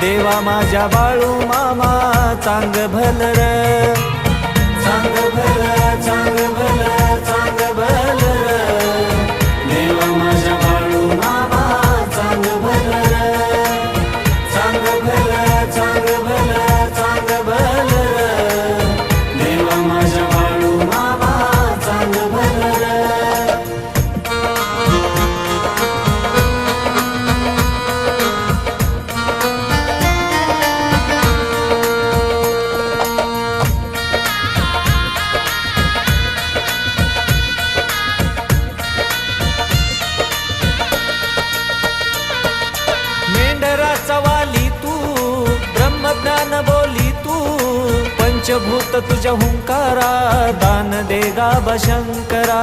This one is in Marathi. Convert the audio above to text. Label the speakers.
Speaker 1: देवा माझ्या बाळू मामा चांग भलर, चांग भल, चांग भल, चांग भलर, देवा माझ्या बाळू मामा चांग भलर, चांग भल, चांग भल, चांग भलर, देवा माझ्या बाळू मामा चांग भलर. मेंढराचा वाली तू, ब्रह्मज्ञान बोली तू, पंचभूत तुझ्या हुंकारा दान दे गा शंकरा.